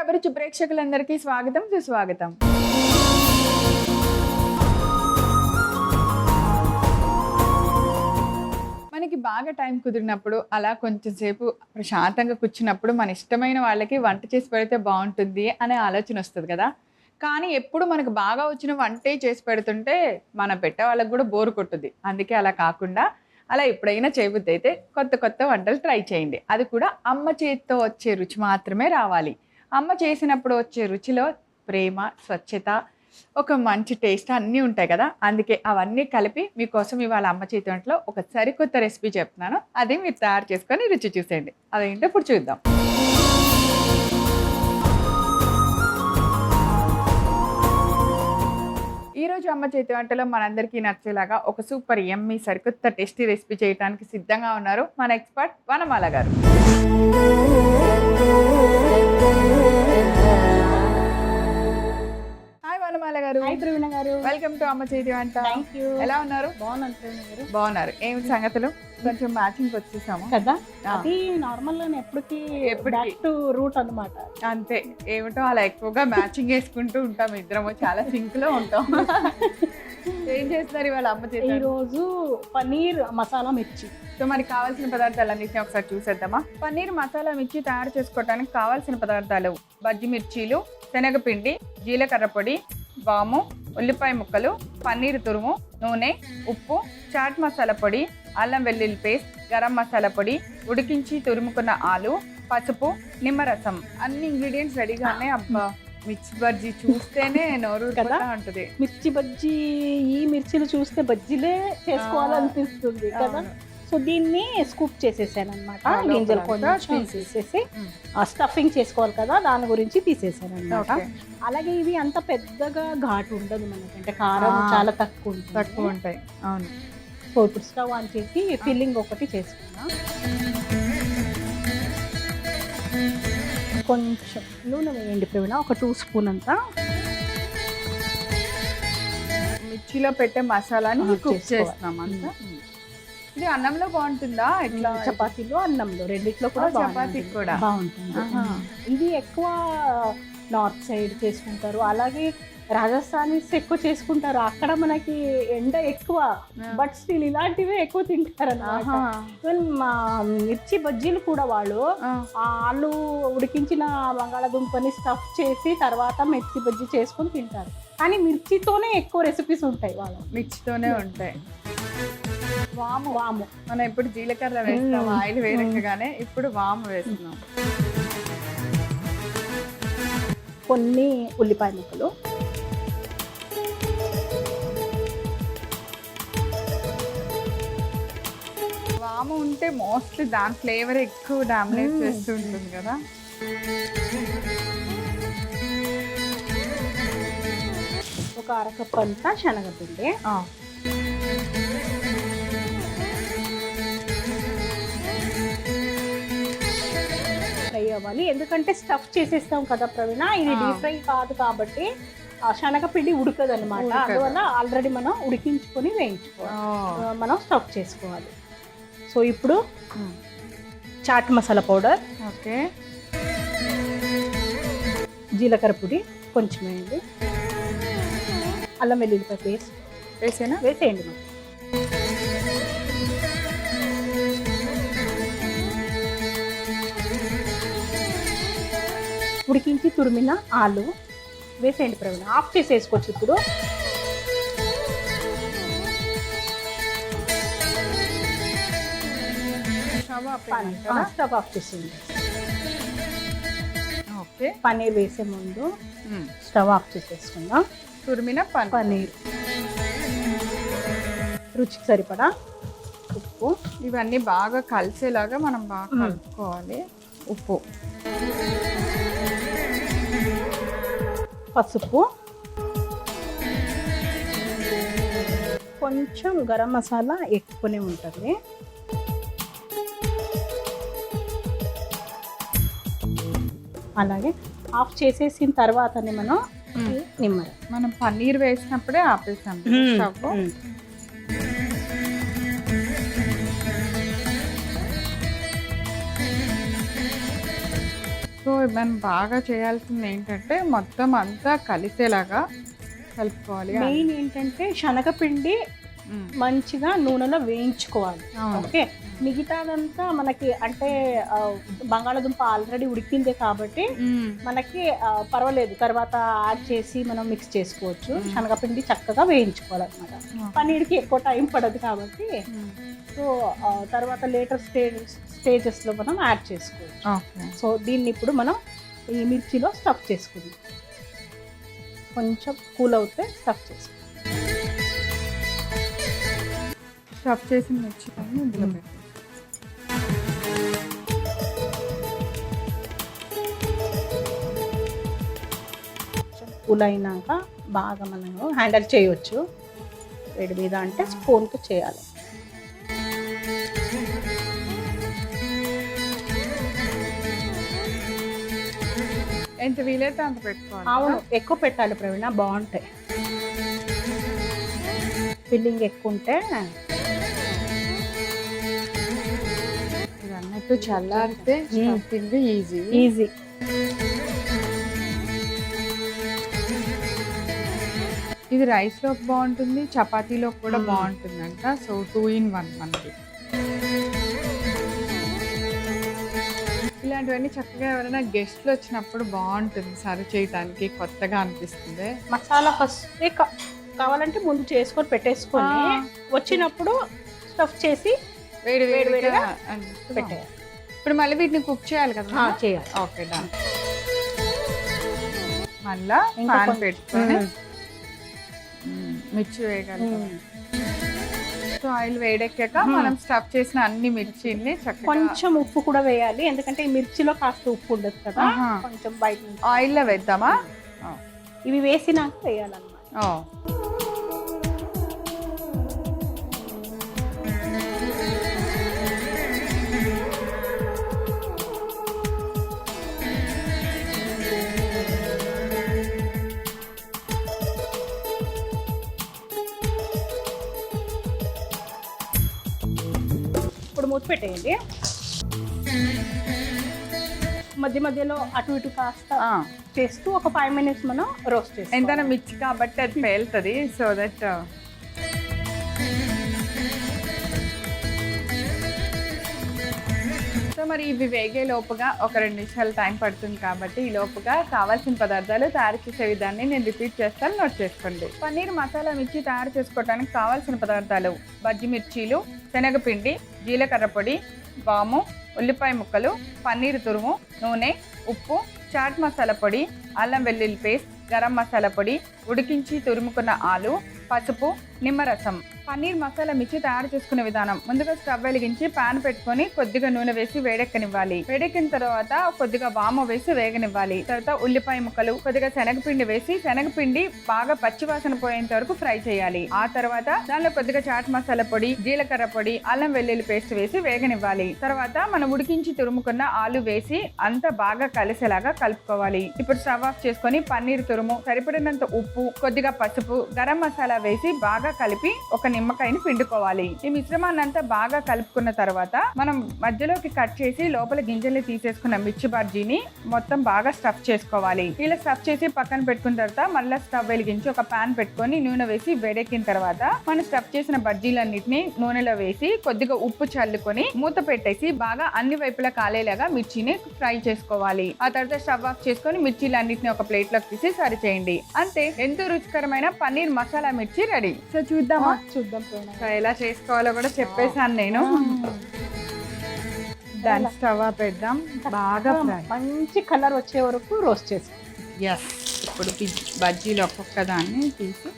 అభిరుచి ప్రేక్షకులందరికీ స్వాగతం సుస్వాగతం. మనకి బాగా టైం కుదిరినప్పుడు అలా కొంచెం సేపు ప్రశాంతంగా కూర్చున్నప్పుడు మన ఇష్టమైన వాళ్ళకి వంట చేసి పెడితే బాగుంటుంది అనే ఆలోచన వస్తుంది కదా. కానీ ఎప్పుడు మనకు బాగా వచ్చిన వంటే చేసి పెడుతుంటే మన పెట్టే వాళ్ళకి కూడా బోరు కొట్టుద్ది. అందుకే అలా కాకుండా అలా ఎప్పుడైనా చేయబుద్ది అయితే కొత్త కొత్త వంటలు ట్రై చేయండి. అది కూడా అమ్మ చేతితో వచ్చే రుచి మాత్రమే రావాలి. అమ్మ చేసినప్పుడు వచ్చే రుచిలో ప్రేమ, స్వచ్ఛత, ఒక మంచి టేస్ట్ అన్నీ ఉంటాయి కదా. అందుకే అవన్నీ కలిపి మీకోసం ఇవాళ అమ్మ చేతి వంటలో ఒక సరికొత్త రెసిపీ చెప్తున్నాను. అది మీరు తయారు చేసుకొని రుచి చూసేయండి. అదేంటో ఇప్పుడు చూద్దాం. ఈరోజు అమ్మ చేతి వంటలో మనందరికీ నచ్చేలాగా ఒక సూపర్ యమ్మీ సరికొత్త టేస్టీ రెసిపీ చేయడానికి సిద్ధంగా ఉన్నారు మన ఎక్స్పర్ట్ వనమాల గారు. హాయ్ వనమాల గారు. హాయ్ ప్రవీణ గారు. వెల్కమ్ టు అమ్మ చేతి వంట. థాంక్యూ. ఎలా ఉన్నారు? బాగున్నాను ప్రవీణ గారు. బాగున్నారు. ఏమిటి సంగతులు? కొంచెం మ్యాచింగ్ వచ్చేసాము కదా. అది నార్మల్ గా ఎప్పటికీ బ్యాక్ టు రూట్ అన్నమాట. అంతే, ఏమిటో అలా ఎక్కువగా మ్యాచింగ్ వేసుకుంటూ ఉంటాం ఇద్దరము. చాలా సింక్ లో ఉంటాం. ఏం చేస్తున్నారు ఇవాళ అమ్మ చేతి? ఈ రోజు పన్నీర్ మసాలా మిర్చి. సో మనకి కావాల్సిన పదార్థాలన్నింటినీ ఒకసారి చూసేద్దామా. పన్నీర్ మసాలా మిర్చి తయారు చేసుకోవడానికి కావాల్సిన పదార్థాలు: బజ్జి మిర్చీలు, శనగపిండి, జీలకర్ర పొడి, వాము, ఉల్లిపాయ ముక్కలు, పన్నీర్ తురుము, నూనె, ఉప్పు, చాట్ మసాలా పొడి, అల్లం వెల్లుల్లి పేస్ట్, గరం మసాలా పొడి, ఉడికించి తురుముకున్న ఆలు, పసుపు, నిమ్మరసం. అన్ని ఇంగ్రీడియంట్స్ రెడీగా ఉన్నాయి. అబ్బా, మిర్చి బజ్జీ చూస్తేనే నోరు కదా ఉంటుంది. మిర్చి బజ్జీ, ఈ మిర్చిలు చూస్తే బజ్జీలే చేసుకోవాలనిపిస్తుంది కదా. సో దీన్ని స్కూప్ చేసేసాను అనమాట. గింజలు కొంచెం తీసేసి స్టఫింగ్ చేసుకోవాలి కదా, దాని గురించి తీసేసాను అనమాట. అలాగే ఇవి అంత పెద్దగా ఘాటు ఉండదు మనకంటే, కారం చాలా తక్కువ ఉంటాయి. అవును. సో ఇప్పుడు స్టవ్ ఆన్ చేసి ఫిల్లింగ్ ఒకటి చేసుకున్నా. కొంచెం నూనె వేయండి ప్రవీణ, ఒక 2 స్పూన్ అంతా. మిర్చిలో పెట్టే మసాలాని కుక్ చేస్తున్నాం అంతా. ఇది అన్నంలో బాగుంటుందా? ఇట్లా చపాతీలో, అన్నంలో, రెండిట్లో కూడా చపాతీకి కూడా బాగుంటుంది. ఇది ఎక్కువ నార్త్ సైడ్ చేసుకుంటారు, అలాగే రాజస్థానీస్ ఎక్కువ చేసుకుంటారు. అక్కడ మనకి ఎండ ఎక్కువ, బట్ స్టిల్ ఇలాంటివే ఎక్కువ తింటారు అన్నమాట. మిర్చి బజ్జీలు కూడా వాళ్ళు ఆలు ఉడికించిన బంగాళాదుంపని స్టఫ్ చేసి తర్వాత మిర్చి బజ్జీ చేసుకొని తింటారు. కానీ మిర్చితోనే ఎక్కువ రెసిపీస్ ఉంటాయి వాళ్ళు. మిర్చితోనే ఉంటాయి. వాము మనం ఇప్పుడు జీలకర్ర వేస్తాం, ఆయిల్ వేరకగానే ఇప్పుడు వాము వేస్తున్నాం. కొన్ని ఉల్లిపాయ ముక్కలు, వాము ఉంటే మోస్ట్లీ దాని ఫ్లేవర్ ఎక్కువ డామినేట్ చేస్తూ ఉంటుంది కదా. ఒక అరకప్పు అంతా శనగపిండి, ఫ్రై అవ్వాలి. ఎందుకంటే స్టఫ్ చేసేస్తాం కదా ప్రవీణ, ఇది డీప్ ఫ్రై కాదు కాబట్టి ఆ శనగపిండి ఉడకదు అనమాట. అందువల్ల ఆల్రెడీ మనం ఉడికించుకొని వేయించుకోవాలి, మనం స్టఫ్ చేసుకోవాలి. సో ఇప్పుడు చాట్ మసాలా పౌడర్, ఓకే, జీలకర్ర పొడి కొంచెం వేయండి, అల్లం వెల్లుల్లిపాయ పేస్ట్ వేసేయండి మనం. ఉడికించి తురిమిన ఆలు వేసేయండి ప్రవీణ. ఆఫ్ చేసేసుకోవచ్చు ఇప్పుడు. స్టవ్ ఆఫ్ చేసేయండి. ఓకే, పన్నీర్ వేసే ముందు స్టవ్ ఆఫ్ చేసేసుకుందాం. తురిమిన పన్నీర్, రుచికి సరిపడా ఉప్పు, ఇవన్నీ బాగా కలిసేలాగా మనం బాగా కలుపుకోవాలి. ఉప్పు, పసుపు, కొంచెం గరం మసాలా ఎక్కువనే ఉంటుంది. అలాగే ఆఫ్ చేసేసిన తర్వాతనే మనం నిమ్మరసం, మనం పన్నీర్ వేసినప్పుడే ఆపేసాం స్టవ్. సో మనం బాగా చేయాల్సింది ఏంటంటే మొత్తం అంతా కలిసేలాగా కలుపుకోవాలి. మెయిన్ ఏంటంటే శనగపిండి ఉమ్. మంచిగా నూనెలో వేయించుకోవాలి. అవును. ఓకే, మిగతాదంతా మనకి అంటే బంగాళదుంప ఆల్రెడీ ఉడికిందే కాబట్టి ఉమ్. మనకి పర్వాలేదు, తర్వాత యాడ్ చేసి మనం మిక్స్ చేసుకోవచ్చు. మ్మ్. శనగపిండి చక్కగా వేయించుకోవాలన్నమాట. పన్నీర్కి ఎక్కువ టైం పడదు కాబట్టి ఉమ్. సో తర్వాత లేటర్ స్టేజెస్లో మనం యాడ్ చేసుకోవచ్చు. ఓకే. సో దీన్ని ఇప్పుడు మనం ఈ మిర్చిలో స్టఫ్ చేసుకుందాం. కొంచెం కూల్ అవుతే స్టఫ్ చేసుకుందాం. స్టఫ్ చేసిన మిర్చిని ఇందులో ఉమ్. పెట్టి కొంచెం కూల్ అయినాక బాగా మనము హ్యాండిల్ చేయవచ్చు. వేడి మీద అంటే స్పూన్తో చేయాలి. ఎంత వీలైతే అంత పెట్టుకోవాలి. అవును, ఎక్కువ పెట్టాలి ప్రవీణ, బాగుంటాయి. ఫిల్లింగ్ ఎక్కువ ఉంటే ఇది అన్నట్టు చల్లారితే స్టఫింగ్ ఈజీ. ఈజీ. ఇది రైస్ లో బాగుంటుంది, చపాతీలో కూడా బాగుంటుందంట. సో 2 in 1 మనకి. ఇలాంటివన్నీ చక్కగా ఎవరైనా గెస్ట్లు వచ్చినప్పుడు బాగుంటుంది సర్వ్ చేయడానికి, కొత్తగా అనిపిస్తుంది. మసాలా ఫస్ట్ కావాలంటే ముందు చేసుకొని పెట్టేసుకొని వచ్చినప్పుడు స్టఫ్ చేసి వేడి వేడిగా వేడిగా అనిపిస్తుంది. పెట్టేయాలి. ఇప్పుడు మళ్ళీ వీటిని కుక్ చేయాలి కదా. చేయాలి. Okay, done. మళ్ళా ఇంకా పాన్ కొంచెం. పెట్టుకొని మిర్చి వేయగలి. సో ఆయిల్ వేడెక్కాక మనం స్టఫ్ చేసిన అన్ని మిర్చిని చక్కగా కొంచెం ఉప్పు కూడా వేయాలి, ఎందుకంటే ఈ మిర్చిలో కాస్త ఉప్పు ఉండదు కదా. ఆహా. కొంచెం బయట నుంచి ఆయిల్లో వేద్దామా? ఇవి వేసినాక వేయాలన్నమాట. ఓ. ఇప్పుడు మూత పెట్టేయండి. మధ్య మధ్యలో అటు ఇటు కాస్త చేస్తూ ఒక 5 minutes మనం రోస్ట్ చేస్తాం. ఎంతైనా మిర్చి కాబట్టి అది పేలుతుంది. సో దట్ సో మరి ఇవి వేగే లోపుగా ఒక 2 నిమిషాలు టైం పడుతుంది కాబట్టి ఈ లోపుగా కావాల్సిన పదార్థాలు తయారు చేసే విధాన్ని నేను రిపీట్ చేస్తాను, నోట్ చేసుకోండి. పన్నీర్ మసాలా మిర్చి తయారు చేసుకోవడానికి కావాల్సిన పదార్థాలు: బజ్జి మిర్చీలు, శనగపిండి, జీలకర్ర పొడి, వాము, ఉల్లిపాయ ముక్కలు, పన్నీర్ తురుము, నూనె, ఉప్పు, చాట్ మసాలా పొడి, అల్లం వెల్లుల్లి పేస్ట్, గరం మసాలా పొడి, ఉడికించి తురుముకున్న ఆలు, పసుపు, నిమ్మరసం. పన్నీర్ మసాలా మిర్చి తయారు చేసుకునే విధానం: ముందుగా స్టవ్ వెలిగించి పాన్ పెట్టుకొని కొద్దిగా నూనె వేసి వేడెక్కనివ్వాలి. వేడెక్కిన తర్వాత కొద్దిగా వాము వేసి వేగనివ్వాలి. తర్వాత ఉల్లిపాయ ముక్కలు, కొద్దిగా శనగపిండి వేసి శనగపిండి బాగా పచ్చివాసన పోయేంత వరకు ఫ్రై చేయాలి. ఆ తర్వాత దానిలో కొద్దిగా చాట్ మసాలా పొడి, జీలకర్ర పొడి, అల్లం వెల్లుల్లి పేస్ట్ వేసి వేగనివ్వాలి. తర్వాత మనం ఉడికించి తురుముకున్న ఆలు వేసి అంతా బాగా కలిసేలాగా కలుపుకోవాలి. ఇప్పుడు స్టవ్ ఆఫ్ చేసుకొని పన్నీర్ తురుము, సరిపడినంత ఉప్పు, కొద్దిగా పసుపు, గరం మసాలా వేసి బాగా కలిపి ఒక నిమ్మకాయని పిండుకోవాలి. ఈ మిశ్రమాన్ని అంతా బాగా కలుపుకున్న తర్వాత మనం మధ్యలోకి కట్ చేసి లోపల గింజల్ని తీసేసుకున్న మిర్చి బజ్జీని మొత్తం బాగా స్టఫ్ చేసుకోవాలి. ఇలా స్టఫ్ చేసి పక్కన పెట్టుకున్న తర్వాత మళ్ళీ స్టవ్ వెలిగించి ఒక పాన్ పెట్టుకొని నూనె వేసి వేడెక్కిన తర్వాత మనం స్టఫ్ చేసిన బజ్జీలన్నిటిని నూనెలో వేసి కొద్దిగా ఉప్పు చల్లుకొని మూత పెట్టేసి బాగా అన్ని వైపులా కాలేలాగా మిర్చిని ఫ్రై చేసుకోవాలి. ఆ తర్వాత స్టవ్ ఆఫ్ చేసుకొని మిర్చీలన్నిటిని ఒక ప్లేట్ లోకి తీసి సర్వ్ చేయండి. అంతే, ఎంతో రుచికరమైన పన్నీర్ మసాలా మిర్చి రెడీ. సో చూద్దామా? చూద్దాం. సో ఎలా చేసుకోవాలో కూడా చెప్పేశాను నేను. దాన్ని స్టవ్ పెడదాం, బాగా ఫ్రై. మంచి కలర్ వచ్చే వరకు రోస్ట్ చేసుకో. ఎస్. ఇప్పుడు బజ్జీలు ఒక్కొక్క దాన్ని తీసి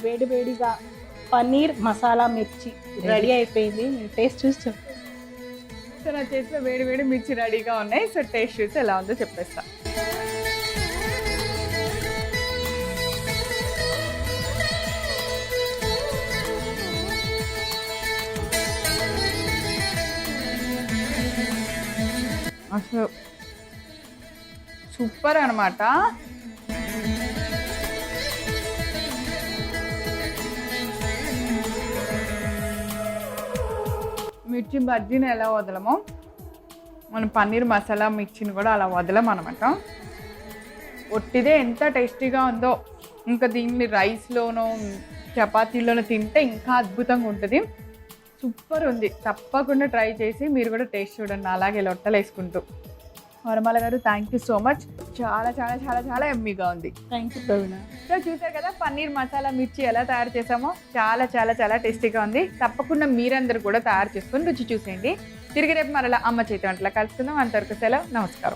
వేడి వేడిగా పన్నీర్ మసాలా మిర్చి రెడీ అయిపోయింది. టేస్ట్ చూసి చెప్పు. సో నా చేతిలో వేడి వేడి మిర్చి రెడీగా ఉన్నాయి. సో టేస్ట్ చూసి ఎలా ఉందో చెప్పేస్తా. అసలు సూపర్ అనమాట. మిర్చి బజ్జీని ఎలా వదలమో మనం పన్నీర్ మసాలా మిర్చిని కూడా అలా వదలం అనమాట. ఒట్టిదే ఎంత టేస్టీగా ఉందో, ఇంకా దీన్ని రైస్లోనో చపాతీలోనో తింటే ఇంకా అద్భుతంగా ఉంటుంది. సూపర్ ఉంది. తప్పకుండా ట్రై చేసి మీరు కూడా టేస్ట్ చూడండి అలాగే లొట్టలు వేసుకుంటూ. వరమాల గారు థ్యాంక్ యూ సో మచ్. చాలా చాలా చాలా చాలా ఎమ్మీగా ఉంది. Thank you Praveena. సో చూసారు కదా పన్నీర్ మసాలా మిర్చి ఎలా తయారు చేసామో, చాలా చాలా చాలా టేస్టీగా ఉంది. తప్పకుండా మీరందరూ కూడా తయారు చేసుకొని రుచి చూసేయండి. తిరిగి రేపు మరలా అమ్మ చేతి వంటలా కలుసుకుందాం. అంతవరకు సెలవు, నమస్కారం.